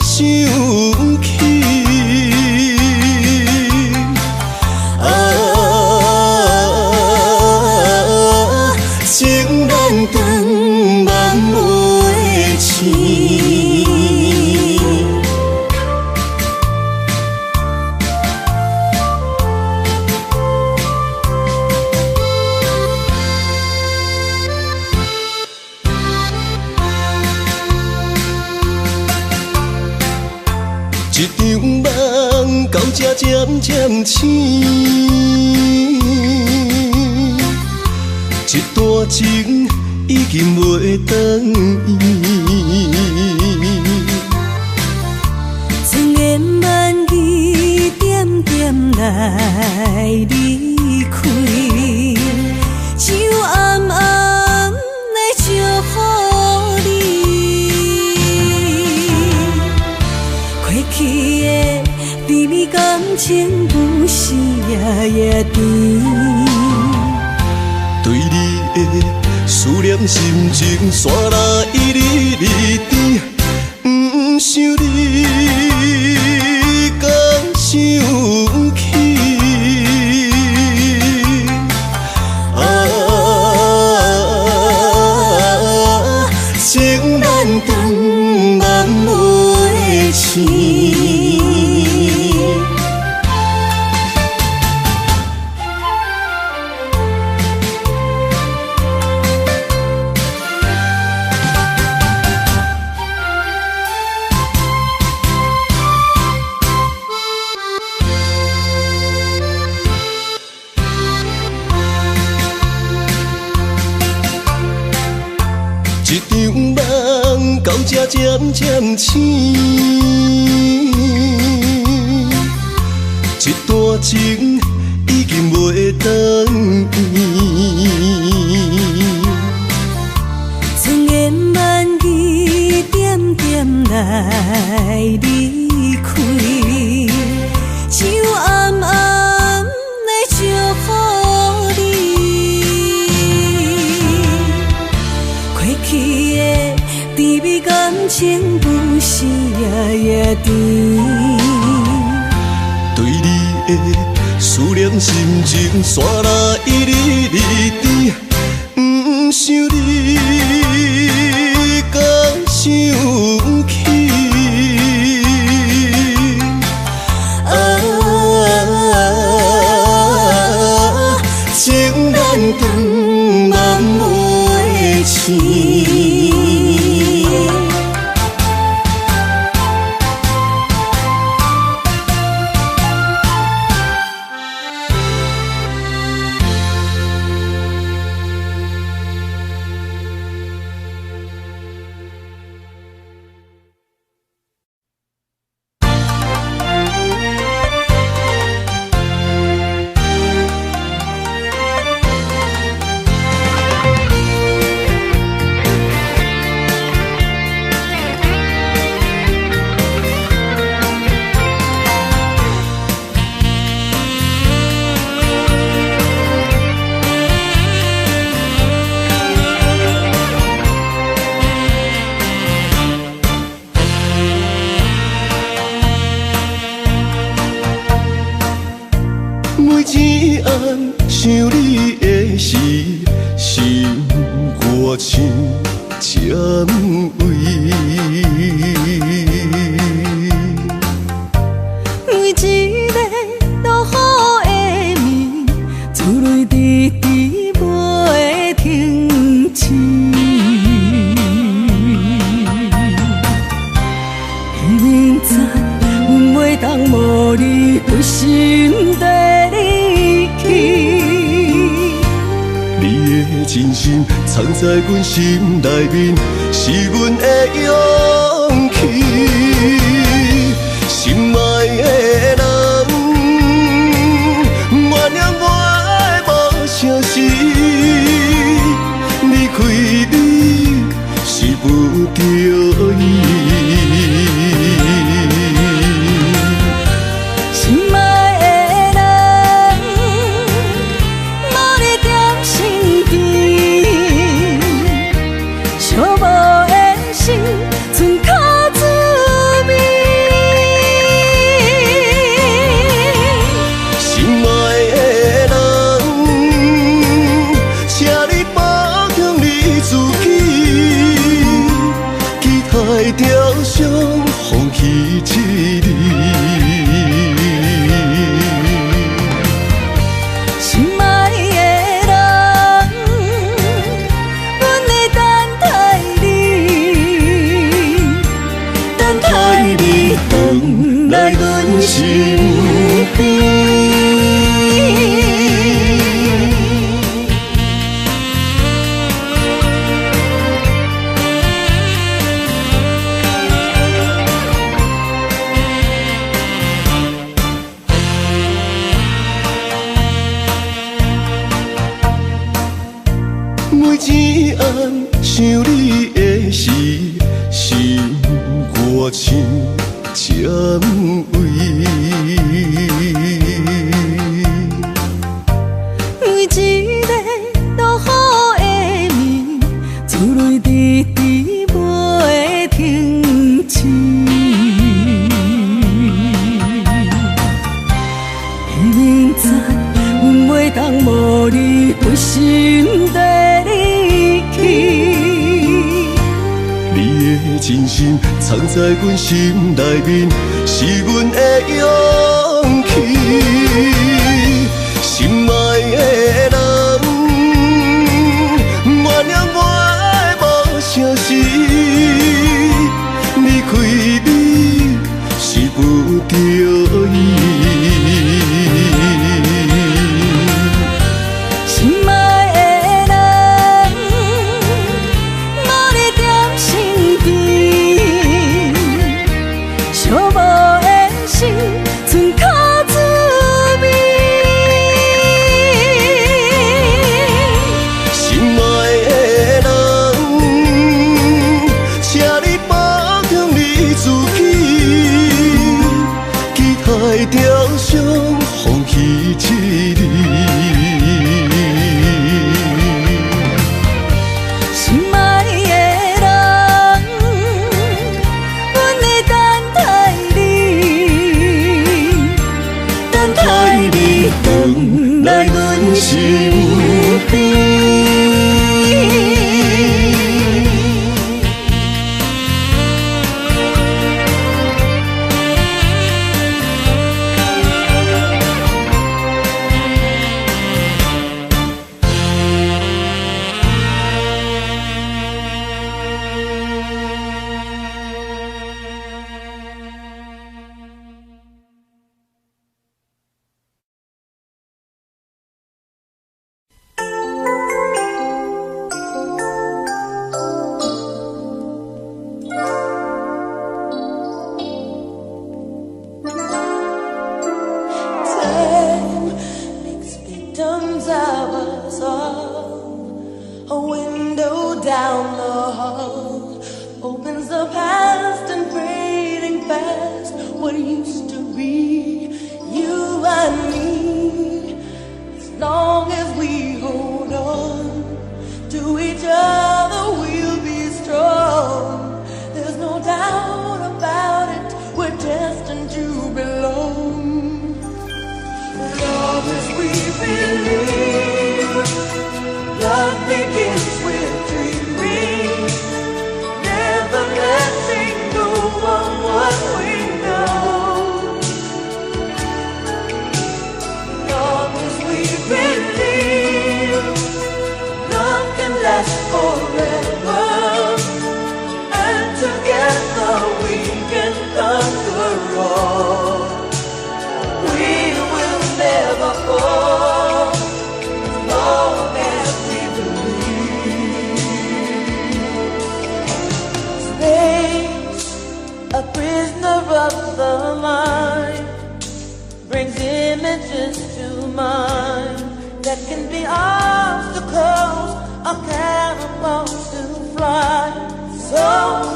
想起。情难断，梦袂才渐渐醒，一段情已经袂转移。千言万语点点来离开，就暗暗来祝福你。过去的甜蜜感情不是也甜，对你的思念心情线来一日日甜，不想你敢想起。情难断，万袂清。一场梦到这渐渐醒，一段情已经袂转移。千言万语点点来离开，就暗暗来祝福你。过去的甜蜜感情不是也甜，对你的思念心情线来一日日甜，不想你敢想起。情难断，万袂清。每一暗想你的时，心我像占位。每一个落雨的暝，珠泪滴滴袂停止。明知阮袂当无你回心地离去，你的真心藏在阮心内面，是阮的勇气。心爱的人，原谅我的无诚实。离开你是不着意。心爱的人，无你踮身边，寂寞的心剩靠滋味。心爱的人，请你保重你自己，期待雕像放弃一日。心爱的人，阮会等待你，等待你回来阮心。你的时，心我像占位。为一个落雨的暝，厝内迟迟袂停止。明知阮袂当无你陪心地离去。你的真心藏在阮心内面，是阮的勇气。心爱的人，原谅我的无诚实。离开你是不着意。心爱的人，无你踮身边，寂寞的心剩靠滋味。心爱的人，请你保重你自己，期待雕像放弃一日。心爱的人，阮会等待你，等待你回来阮身边。Victims of us all, a window down the hall opens the past and fading fast. What used to be you and me, as long as we hold on to each other, we'll be strong. There's no doubt about it, we're destined to belong. Love as we believe, love begins with dreaming, never letting go of what we know. Love as we believe, love can last forever, and together we can conquer all. We will never fall, as long as we believe. Space, a prisoner of the mind, brings images to mind that can be obstacles or catapults to fly. So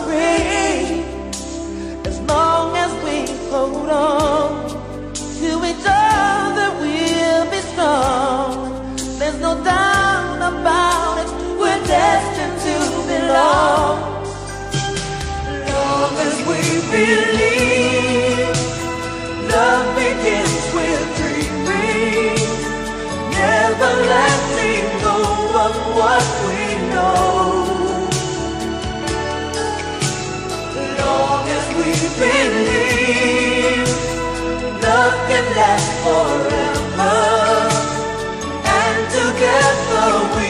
free, as long as we hold on to each other, we'll be strong. There's no doubt about it, we're destined to belong. Long as we believe, love begins with dreaming, never letting go of what we know. Long as we believe, love can last forever, and together we